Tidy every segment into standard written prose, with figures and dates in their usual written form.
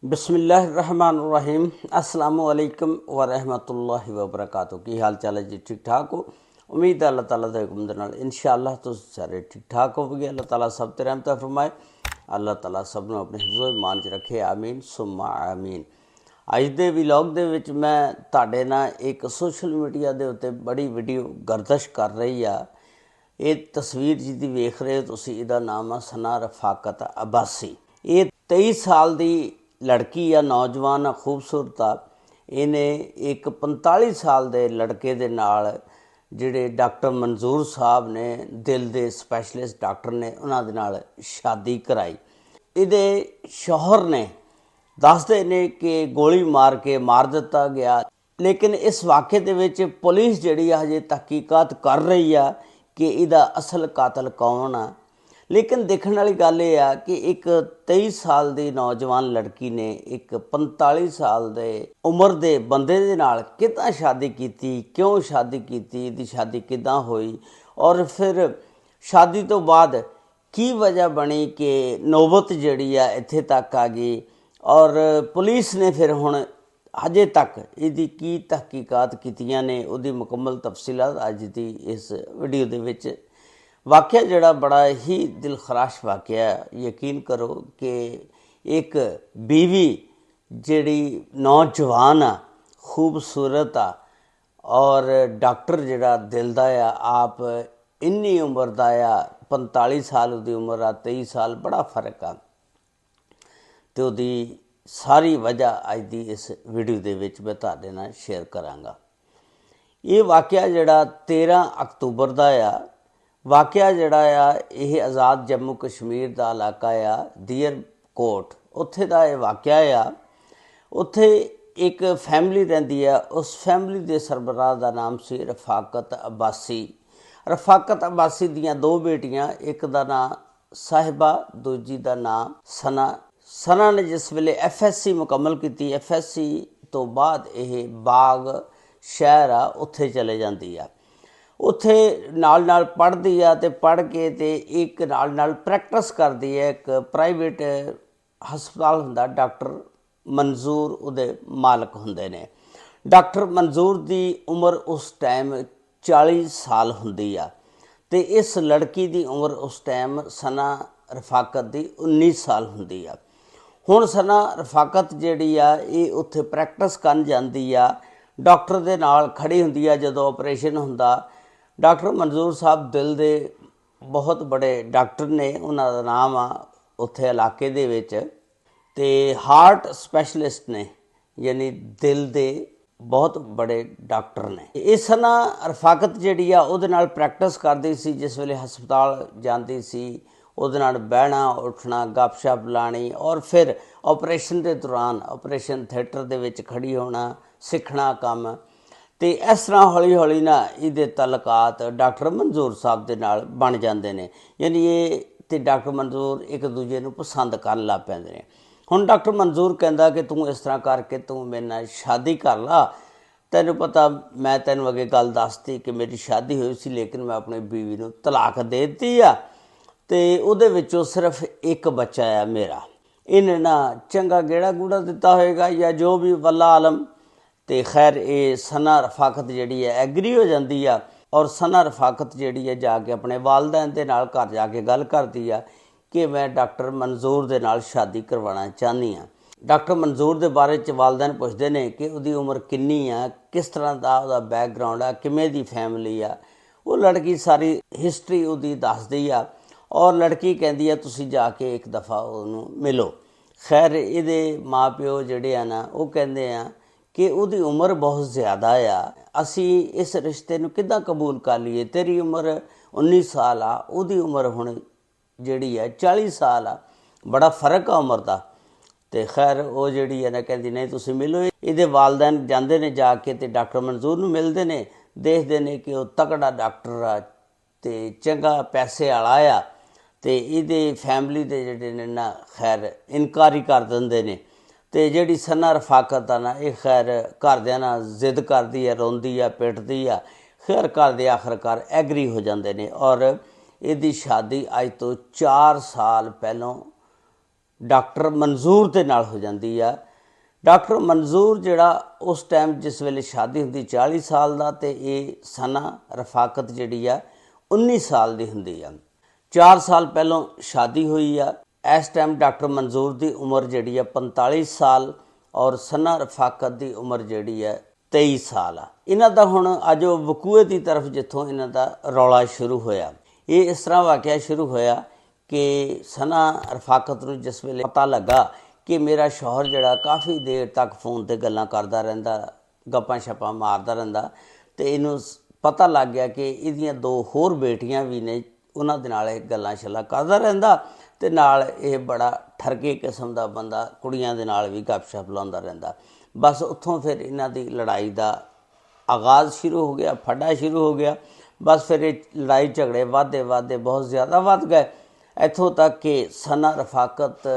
बिस्मिल्लाहिर्रहमानिर्रहीम अस्सलामुअलैकुम वरहमतुल्लाहि वबरकातुहू। की हाल चाल है जी? ठीक ठाक हो? उम्मीद है अल्लाह ताला दे हुक्म दे नाल इंशाअल्लाह तुसीं सारे ठीक ठाक होवोगे। अल्लाह ताला सब ते रहमत फरमाए। अल्लाह ताला सब नूं अपने हिफ्ज़ो ईमान च रखे। आमीन सुम्मा आमीन। अज दे व्लॉग दे विच मैं तुहाडे नाल एक सोशल मीडिया दे उत्ते बड़ी वीडियो गर्दिश कर रही आ। ये तस्वीर जिहदी वेख रहे हो तुसीं, इहदा नाम आ सना रफाकत अब्बासी। ये 23 साल की लड़की आ, नौजवान आ, खूबसूरत आ। इन्हें एक 45 साल के लड़के दे नाल जिहड़े डॉक्टर मंजूर साहब ने, दिल के स्पैशलिस्ट डॉक्टर ने, उन्हां दे नाल शादी कराई। इहदे शौहर ने दसदे ने कि गोली मार के मार दिता गया, लेकिन इस वाक़े दे विच पुलिस जिहड़ी आ हजे तहकीकात कर रही आ कि इहदा असल कातल कौन आ। लेकिन देखने वाली गल ये आ कि एक 23 साल की नौजवान लड़की ने एक 45 साल के उम्र के बंदे दे नाल किदां शादी की, क्यों शादी की, इहदी शादी किदां होई, और फिर शादी तो बाद की वजह बनी कि नौबत जिहड़ी आ इत्थे तक आ गई। और पुलिस ने फिर हुण अजे तक इहदी की तहकीकात कीतियां ने, उहदी मुकम्मल तफसीलात अज दी इस वीडियो दे विच। वाक़या जड़ा बड़ा ही दिल खराश वाक़या, यकीन करो कि एक बीवी जड़ी नौजवान आ, खूबसूरत आ, और डॉक्टर जड़ा दिल दा आ, आप इन्नी उम्र दा आ, 45 साल की उम्र आ, 23 साल बड़ा फर्क आ। तो उहदी सारी वजह अज दी इस वीडियो दे विच मैं तुहाडे नाल शेयर करांगा। ये वाक़या जड़ा 13 अक्तूबर दा आ। वाक़या जड़ा आ यह आज़ाद जम्मू कश्मीर का इलाका आ, दीयर कोट, उत्थे दा यह वाक़या आ। उत्थे एक फैमिली रहिंदी आ, उस फैमिली के सरबराह का नाम सी रफाकत अब्बासी। रफाकत अब्बासी दियाँ दो बेटियां, एक का नाम साहिबा, दूजी का नाम सना। सना ने जिस वेले FSC मुकम्मल की, FSC तो बाद यह बाग शहर आ उत्थे चले जाती आ। उत्थे नाल नाल पढ़दी आ ते पढ़ के ते एक नाल नाल प्रैक्टिस करदी है। एक प्राइवेट हस्पताल हुंदा, डॉक्टर मंजूर उहदे मालक हुंदे ने। डॉक्टर मंजूर की उम्र उस टाइम 40 साल हुंदी आ ते इस लड़की की उम्र उस टाइम सना रफाकत की 19 साल हुंदी आ। हुण सना रफाकत जिहड़ी आ ये उत्थे प्रैक्टिस करन जांदी आ, डॉक्टर दे नाल खड़ी हुंदी आ जदों ऑपरेशन हुंदा। डॉक्टर मंजूर साहब दिल दे बहुत बड़े डॉक्टर ने, उन्हां दा नाम आ उत्थे इलाके दे विच, ते हार्ट स्पैशलिस्ट ने, यानी दिल दे बहुत बड़े डॉक्टर ने। इस सना रफाकत जिहड़ी आ उहदे नाल प्रैक्टिस करदी सी, जिस वेले हस्पताल जांदी सी उहदे नाल बहना उठना, गपशप लानी, और फिर ऑपरेशन के दौरान ऑपरेशन थिएटर दे विच खड़ी होना, सिखना काम। तो इस तरह हौली हौली ना इहदे तलकात डॉक्टर मंजूर साहब के नाल बन जाते हैं। यानी ये तो डॉक्टर मंजूर एक दूजे को पसंद कर लग पैंदे ने। हुण डॉक्टर मंजूर कहता कि तू इस तरह करके तू मेरे नाल शादी कर ला। तैनूं पता, मैं तैनूं अगे गल दसती कि मेरी शादी हुई सी, लेकिन मैं अपनी बीवी को तलाक दे दी आ, ते उहदे विचों सिर्फ एक बच्चा आ मेरा। इन्हें ना चंगा गेड़ा गूड़ा दिता होएगा या जो भी, वल्ला आलम। तो खैर ये सना रफाकत जिहड़ी है एग्री हो जाती है, और सना रफाकत जिहड़ी है जाके अपने वालदैन दे नाल घर जाके गल करती है कि मैं डॉक्टर मंजूर दे नाल शादी करवाना चाहनी हाँ। डॉक्टर मंजूर दे बारे च वालदैन पुछदे ने कि उहदी उम्र किन्नी आ, किस तरह का उहदा बैकग्राउंड आ, किवें दी फैमिली आ। वो लड़की सारी हिस्टरी उहदी दसदी आ, और लड़की कहती है तुसीं जाके एक दफ़ा उहनूं मिलो। खैर इहदे माँ प्यो जिहड़े आ ना वो कहंदे आ कि उहदी उम्र बहुत ज़्यादा आ, असी इस रिश्ते नूं किदां कबूल कर लीए। तेरी उम्र 19 साल आ, उहदी उम्र हुण जिहड़ी है 40 साल आ, बड़ा फर्क आ उम्र दा। तो खैर वो जिहड़ी है ना कहती नहीं तुसीं मिलो। इहदे वालदैन जांदे ने, जाके ते डॉक्टर मंजूर नूं मिलदे ने, देखदे ने कि वो तगड़ा डॉक्टर आ ते चंगा पैसे वाला आ, ते इहदे फैमिली दे जिहड़े ने ना खैर इनकार ही कर दिंदे ने। तो जिहड़ी सना रफाकत आ ना ये खैर घरदियां नाल जिद करदी है, रोंदी है, पिटदी आ। खैर घर दे आखिरकार एग्री हो जाते हैं, और इहदी शादी अज तो 4 साल पहलों ਡਾਕਟਰ ਮਨਜ਼ੂਰ ਦੇ ਨਾਲ ਹੋ ਜਾਂਦੀ ਆ। ਡਾਕਟਰ ਮਨਜ਼ੂਰ ਜਿਹੜਾ ਉਸ ਟਾਈਮ ਜਿਸ ਵੇਲੇ ਸ਼ਾਦੀ ਹੁੰਦੀ 40 ਸਾਲ ਦਾ, ਅਤੇ ਇਹ ਸਨਾ ਰਫਾਕਤ ਜਿਹੜੀ ਆ 19 ਸਾਲ ਦੀ ਹੁੰਦੀ ਆ। 4 ਸਾਲ ਪਹਿਲਾਂ ਸ਼ਾਦੀ ਹੋਈ ਆ। ਇਸ ਟਾਈਮ ਡਾਕਟਰ ਮਨਜ਼ੂਰ ਦੀ ਉਮਰ ਜਿਹੜੀ ਆ 45 ਸਾਲ ਔਰ ਸਨਾ ਰਫਾਕਤ ਦੀ ਉਮਰ ਜਿਹੜੀ ਆ 23 ਸਾਲ ਆ। ਇਹਨਾਂ ਦਾ ਹੁਣ ਅੱਜ ਵਕੂਏ ਦੀ ਤਰਫ ਜਿੱਥੋਂ ਇਹਨਾਂ ਦਾ ਰੌਲਾ ਸ਼ੁਰੂ ਹੋਇਆ, ਇਹ ਇਸ ਤਰ੍ਹਾਂ ਵਾਕਿਆ ਸ਼ੁਰੂ ਹੋਇਆ ਕਿ ਸਨਾ ਰਫਾਕਤ ਨੂੰ ਜਿਸ ਵੇਲੇ ਪਤਾ ਲੱਗਾ ਕਿ ਮੇਰਾ ਸ਼ੌਹਰ ਜਿਹੜਾ ਕਾਫੀ ਦੇਰ ਤੱਕ ਫੋਨ 'ਤੇ ਗੱਲਾਂ ਕਰਦਾ ਰਹਿੰਦਾ, ਗੱਪਾਂ ਛੱਪਾਂ ਮਾਰਦਾ ਰਹਿੰਦਾ, ਅਤੇ ਇਹਨੂੰ ਪਤਾ ਲੱਗ ਗਿਆ ਕਿ ਇਹਦੀਆਂ 2 ਹੋਰ ਬੇਟੀਆਂ ਵੀ ਨੇ, ਉਹਨਾਂ ਦੇ ਨਾਲ ਇਹ ਗੱਲਾਂ ਛੱਲਾਂ ਕਰਦਾ ਰਹਿੰਦਾ, ਅਤੇ ਨਾਲ ਇਹ ਬੜਾ ਠਰਕੇ ਕਿਸਮ ਦਾ ਬੰਦਾ, ਕੁੜੀਆਂ ਦੇ ਨਾਲ ਵੀ ਗੱਪਸ਼ਪ ਲਾਉਂਦਾ ਰਹਿੰਦਾ। ਬਸ ਉੱਥੋਂ ਫਿਰ ਇਹਨਾਂ ਦੀ ਲੜਾਈ ਦਾ ਆਗਾਜ਼ ਸ਼ੁਰੂ ਹੋ ਗਿਆ, ਫੱਡਾ ਸ਼ੁਰੂ ਹੋ ਗਿਆ। ਬਸ ਫਿਰ ਇਹ ਲੜਾਈ ਝਗੜੇ ਵੱਧਦੇ ਬਹੁਤ ਜ਼ਿਆਦਾ ਵੱਧ ਗਏ, ਇੱਥੋਂ ਤੱਕ ਕਿ ਸਨਾ ਰਫਾਕਤ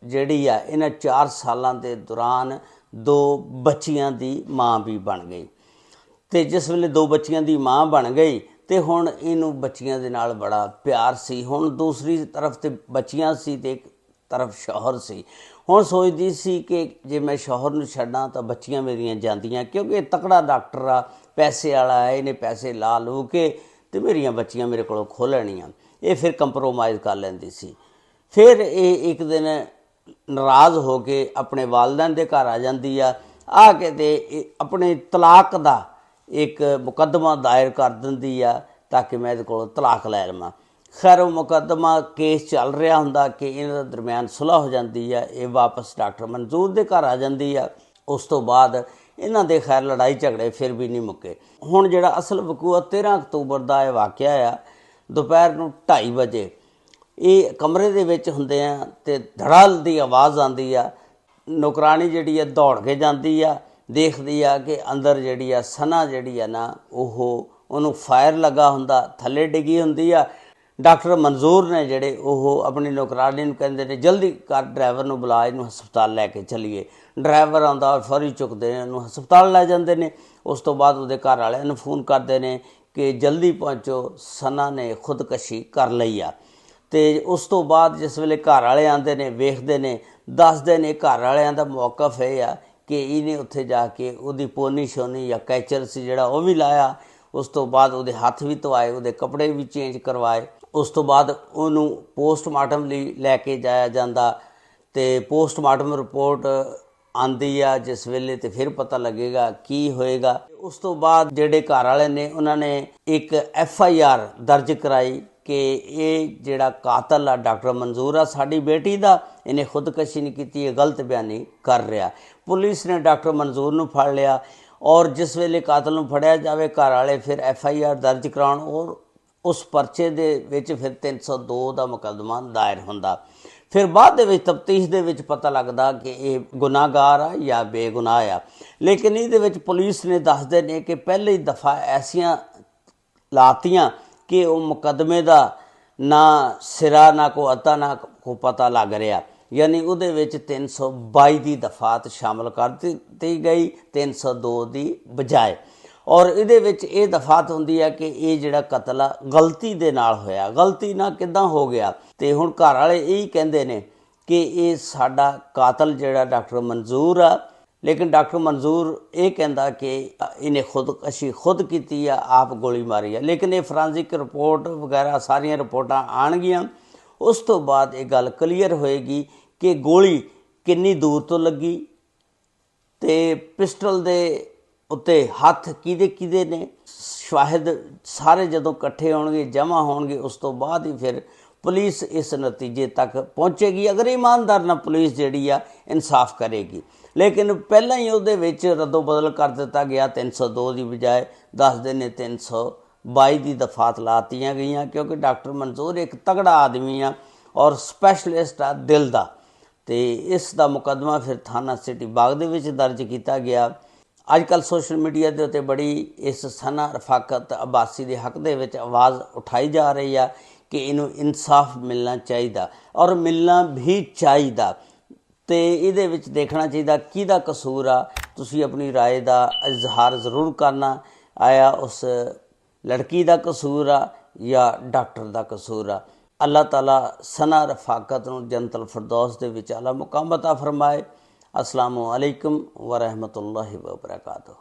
ਜਿਹੜੀ ਆ ਇਹਨਾਂ 4 ਸਾਲਾਂ ਦੇ ਦੌਰਾਨ 2 ਬੱਚੀਆਂ ਦੀ ਮਾਂ ਵੀ ਬਣ ਗਈ। ਅਤੇ ਜਿਸ ਵੇਲੇ 2 ਬੱਚੀਆਂ ਦੀ ਮਾਂ ਬਣ ਗਈ ਅਤੇ ਹੁਣ ਇਹਨੂੰ ਬੱਚੀਆਂ ਦੇ ਨਾਲ ਬੜਾ ਪਿਆਰ ਸੀ। ਹੁਣ ਦੂਸਰੀ ਤਰਫ 'ਤੇ ਬੱਚੀਆਂ ਸੀ ਅਤੇ ਇੱਕ ਤਰਫ ਸ਼ੌਹਰ ਸੀ। ਹੁਣ ਸੋਚਦੀ ਸੀ ਕਿ ਜੇ ਮੈਂ ਸ਼ੌਹਰ ਨੂੰ ਛੱਡਾਂ ਤਾਂ ਬੱਚੀਆਂ ਮੇਰੀਆਂ ਜਾਂਦੀਆਂ, ਕਿਉਂਕਿ ਇਹ ਤਕੜਾ ਡਾਕਟਰ ਆ, ਪੈਸੇ ਵਾਲਾ ਹੈ, ਇਹਨੇ ਪੈਸੇ ਲਾ ਲੂ ਕੇ ਅਤੇ ਮੇਰੀਆਂ ਬੱਚੀਆਂ ਮੇਰੇ ਕੋਲੋਂ ਖੋਹ ਲੈਣੀਆਂ। ਇਹ ਫਿਰ ਕੰਪਰੋਮਾਈਜ਼ ਕਰ ਲੈਂਦੀ ਸੀ। ਫਿਰ ਇਹ ਇੱਕ ਦਿਨ ਨਾਰਾਜ਼ ਹੋ ਕੇ ਆਪਣੇ ਵਾਲਿदैन ਦੇ ਘਰ ਆ ਜਾਂਦੀ ਆ ਕੇ ਅਤੇ ਆਪਣੇ ਤਲਾਕ ਦਾ ਇੱਕ ਮੁਕੱਦਮਾ ਦਾਇਰ ਕਰ ਦਿੰਦੀ ਆ ਤਾਂ ਕਿ ਮੈਂ ਇਹਦੇ ਕੋਲੋਂ ਤਲਾਕ ਲੈ ਲਵਾਂ। ਖੈਰ ਉਹ ਮੁਕੱਦਮਾ ਕੇਸ ਚੱਲ ਰਿਹਾ ਹੁੰਦਾ ਕਿ ਇਹਨਾਂ ਦੇ ਦਰਮਿਆਨ ਸੁਲ੍ਹਾ ਹੋ ਜਾਂਦੀ ਆ। ਇਹ ਵਾਪਸ ਡਾਕਟਰ ਮਨਜ਼ੂਰ ਦੇ ਘਰ ਆ ਜਾਂਦੀ ਆ। ਉਸ ਤੋਂ ਬਾਅਦ ਇਹਨਾਂ ਦੇ ਖੈਰ ਲੜਾਈ ਝਗੜੇ ਫਿਰ ਵੀ ਨਹੀਂ ਮੁੱਕੇ। ਹੁਣ ਜਿਹੜਾ ਅਸਲ ਵਕੂਆ 13 ਅਕਤੂਬਰ ਦਾ ਇਹ ਵਾਕਿਆ ਆ, ਦੁਪਹਿਰ ਨੂੰ 2:30 ਵਜੇ ਇਹ ਕਮਰੇ ਦੇ ਵਿੱਚ ਹੁੰਦੇ ਆ ਅਤੇ ਧੜਾਲ ਦੀ ਆਵਾਜ਼ ਆਉਂਦੀ ਆ। ਨੌਕਰਾਣੀ ਜਿਹੜੀ ਆ ਦੌੜ ਕੇ ਜਾਂਦੀ ਆ, ਦੇਖਦੀ ਆ ਕਿ ਅੰਦਰ ਜਿਹੜੀ ਆ ਸਨਾ ਜਿਹੜੀ ਆ ਨਾ ਉਹਨੂੰ ਫਾਇਰ ਲੱਗਾ ਹੁੰਦਾ, ਥੱਲੇ ਡਿੱਗੀ ਹੁੰਦੀ ਆ। ਡਾਕਟਰ ਮਨਜ਼ੂਰ ਨੇ ਜਿਹੜੇ ਉਹ ਆਪਣੀ ਨੌਕਰਾਣੀ ਨੂੰ ਕਹਿੰਦੇ ਨੇ ਜਲਦੀ ਕਰ, ਡਰਾਈਵਰ ਨੂੰ ਬੁਲਾ, ਇਹਨੂੰ ਹਸਪਤਾਲ ਲੈ ਕੇ ਚੱਲੀਏ। ਡਰਾਈਵਰ ਆਉਂਦਾ ਔਰ ਫੌਰੀ ਚੁੱਕਦੇ ਨੇ, ਉਹਨੂੰ ਹਸਪਤਾਲ ਲੈ ਜਾਂਦੇ ਨੇ। ਉਸ ਤੋਂ ਬਾਅਦ ਉਹਦੇ ਘਰ ਵਾਲਿਆਂ ਨੂੰ ਫੋਨ ਕਰਦੇ ਨੇ ਕਿ ਜਲਦੀ ਪਹੁੰਚੋ, ਸਨਾ ਨੇ ਖੁਦਕਸ਼ੀ ਕਰ ਲਈ ਆ। ਅਤੇ ਉਸ ਤੋਂ ਬਾਅਦ ਜਿਸ ਵੇਲੇ ਘਰ ਵਾਲੇ ਆਉਂਦੇ ਨੇ, ਵੇਖਦੇ ਨੇ, ਦੱਸਦੇ ਨੇ, ਘਰ ਵਾਲਿਆਂ ਦਾ ਮੌਕਫ ਇਹ ਆ ਕਿ ਇਹਨੇ ਉੱਥੇ ਜਾ ਕੇ ਉਹਦੀ ਪੋਨੀ ਸ਼ੋਨੀ ਜਾਂ ਕੈਚਰ ਸੀ ਜਿਹੜਾ ਉਹ ਵੀ ਲਾਇਆ। ਉਸ ਤੋਂ ਬਾਅਦ ਉਹਦੇ ਹੱਥ ਵੀ ਧੋਆਏ, ਉਹਦੇ ਕੱਪੜੇ ਵੀ ਚੇਂਜ ਕਰਵਾਏ। ਉਸ ਤੋਂ ਬਾਅਦ ਉਹਨੂੰ ਪੋਸਟਮਾਰਟਮ ਲਈ ਲੈ ਕੇ ਜਾਇਆ ਜਾਂਦਾ ਅਤੇ ਪੋਸਟਮਾਰਟਮ ਰਿਪੋਰਟ ਆਉਂਦੀ ਆ ਜਿਸ ਵੇਲੇ, ਅਤੇ ਫਿਰ ਪਤਾ ਲੱਗੇਗਾ ਕੀ ਹੋਏਗਾ। ਉਸ ਤੋਂ ਬਾਅਦ ਜਿਹੜੇ ਘਰ ਵਾਲੇ ਨੇ ਉਹਨਾਂ ਨੇ ਇੱਕ FIR ਦਰਜ ਕਰਾਈ ਕਿ ਇਹ ਜਿਹੜਾ ਕਾਤਲ ਆ ਡਾਕਟਰ ਮਨਜ਼ੂਰ ਆ ਸਾਡੀ ਬੇਟੀ ਦਾ, ਇਹਨੇ ਖੁਦਕਸ਼ੀ ਨਹੀਂ ਕੀਤੀ, ਇਹ ਗਲਤ ਬਿਆਨੀ ਕਰ ਰਿਹਾ। ਪੁਲਿਸ ਨੇ ਡਾਕਟਰ ਮਨਜ਼ੂਰ ਨੂੰ ਫੜ ਲਿਆ ਔਰ ਜਿਸ ਵੇਲੇ ਕਾਤਲ ਨੂੰ ਫੜਿਆ ਜਾਵੇ ਘਰ ਵਾਲੇ ਫਿਰ FIR ਦਰਜ ਕਰਾਉਣ ਔਰ ਉਸ ਪਰਚੇ ਦੇ ਵਿੱਚ ਫਿਰ 302 ਦਾ ਮੁਕੱਦਮਾ ਦਾਇਰ ਹੁੰਦਾ। ਫਿਰ ਬਾਅਦ ਦੇ ਵਿੱਚ ਤਫਤੀਸ਼ ਦੇ ਵਿੱਚ ਪਤਾ ਲੱਗਦਾ ਕਿ ਇਹ ਗੁਨਾਹਗਾਰ ਆ ਜਾਂ ਬੇਗੁਨਾਹ ਆ। ਲੇਕਿਨ ਇਹਦੇ ਵਿੱਚ ਪੁਲਿਸ ਨੇ ਦੱਸਦੇ ਨੇ ਕਿ ਪਹਿਲੀ ਦਫਾ ਐਸੀਆਂ ਲਾਤੀਆਂ ਕਿ ਉਹ ਮੁਕੱਦਮੇ ਦਾ ਨਾ ਸਿਰਾ, ਨਾ ਕੋ ਅਤਾ, ਨਾ ਕੋ ਪਤਾ ਲੱਗ ਰਿਹਾ। ਯਾਨੀ ਉਹਦੇ ਵਿੱਚ 322 ਦੀ ਦਫਾਤ ਸ਼ਾਮਲ ਕਰ ਦਿੱਤੀ ਗਈ 302 ਦੀ ਬਜਾਏ। ਔਰ ਇਹਦੇ ਵਿੱਚ ਇਹ ਦਫਾਤ ਹੁੰਦੀ ਹੈ ਕਿ ਇਹ ਜਿਹੜਾ ਕਤਲ ਆ ਗਲਤੀ ਦੇ ਨਾਲ ਹੋਇਆ। ਗਲਤੀ ਨਾਲ ਕਿੱਦਾਂ ਹੋ ਗਿਆ? ਅਤੇ ਹੁਣ ਘਰ ਵਾਲੇ ਇਹੀ ਕਹਿੰਦੇ ਨੇ ਕਿ ਇਹ ਸਾਡਾ ਕਾਤਲ ਜਿਹੜਾ ਡਾਕਟਰ ਮਨਜ਼ੂਰ ਆ, ਲੇਕਿਨ ਡਾਕਟਰ ਮਨਜ਼ੂਰ ਇਹ ਕਹਿੰਦਾ ਕਿ ਇਹਨੇ ਖੁਦਕਸ਼ੀ ਖੁਦ ਕੀਤੀ ਆ, ਆਪ ਗੋਲੀ ਮਾਰੀ ਆ। ਲੇਕਿਨ ਇਹ ਫਰਾਂਸਿਕ ਰਿਪੋਰਟ ਵਗੈਰਾ ਸਾਰੀਆਂ ਰਿਪੋਰਟਾਂ ਆਉਣਗੀਆਂ, ਉਸ ਤੋਂ ਬਾਅਦ ਇਹ ਗੱਲ ਕਲੀਅਰ ਹੋਏਗੀ ਕਿ ਗੋਲੀ ਕਿੰਨੀ ਦੂਰ ਤੋਂ ਲੱਗੀ ਅਤੇ ਪਿਸਟਲ ਦੇ ਉੱਤੇ ਹੱਥ ਕਿਹਦੇ ਨੇ। ਸ਼ਾਹਿਦ ਸਾਰੇ ਜਦੋਂ ਇਕੱਠੇ ਹੋਣਗੇ, ਜਮ੍ਹਾਂ ਹੋਣਗੇ, ਉਸ ਤੋਂ ਬਾਅਦ ਹੀ ਫਿਰ ਪੁਲਿਸ ਇਸ ਨਤੀਜੇ ਤੱਕ ਪਹੁੰਚੇਗੀ। ਅਗਰ ਇਮਾਨਦਾਰ ਨਾਲ ਪੁਲਿਸ ਜਿਹੜੀ ਆ ਇਨਸਾਫ ਕਰੇਗੀ। ਲੇਕਿਨ ਪਹਿਲਾਂ ਹੀ ਉਹਦੇ ਵਿੱਚ ਰੱਦੋ ਬਦਲ ਕਰ ਦਿੱਤਾ ਗਿਆ, 302 ਦੀ ਬਜਾਏ ਦੱਸਦੇ ਨੇ 322 ਦੀ ਦਫਾਤ ਲਾਤੀਆਂ ਗਈਆਂ, ਕਿਉਂਕਿ ਡਾਕਟਰ ਮਨਜ਼ੂਰ ਇੱਕ ਤਗੜਾ ਆਦਮੀ ਆ ਔਰ ਸਪੈਸ਼ਲਿਸਟ ਆ ਦਿਲ ਦਾ। ਅਤੇ ਇਸ ਦਾ ਮੁਕੱਦਮਾ ਫਿਰ ਥਾਣਾ ਸਿਟੀ ਬਾਗ ਦੇ ਵਿੱਚ ਦਰਜ ਕੀਤਾ ਗਿਆ। ਅੱਜ ਕੱਲ੍ਹ ਸੋਸ਼ਲ ਮੀਡੀਆ ਦੇ ਉੱਤੇ ਬੜੀ ਇਸ ਸਨਾ ਰਫਾਕਤ ਅਬਾਸੀ ਦੇ ਹੱਕ ਦੇ ਵਿੱਚ ਆਵਾਜ਼ ਉਠਾਈ ਜਾ ਰਹੀ ਆ ਕਿ ਇਹਨੂੰ ਇਨਸਾਫ ਮਿਲਣਾ ਚਾਹੀਦਾ ਔਰ ਮਿਲਣਾ ਵੀ ਚਾਹੀਦਾ। ਅਤੇ ਇਹਦੇ ਵਿੱਚ ਦੇਖਣਾ ਚਾਹੀਦਾ ਕਿਹਦਾ ਕਸੂਰ ਆ। ਤੁਸੀਂ ਆਪਣੀ ਰਾਏ ਦਾ ਇਜ਼ਹਾਰ ਜ਼ਰੂਰ ਕਰਨਾ। ਆਇਆ ਉਸ ਲੜਕੀ ਦਾ ਕਸੂਰ ਆ ਜਾਂ ਡਾਕਟਰ ਦਾ ਕਸੂਰ ਆ? अल्लाह ताला सना रफाकत नूं जन्नतुल फिरदौस दे विच आला मुकाम अता फरमाए। अस्सलामु अलैकुम व रहमतुल्लाहि व बरकातुहू।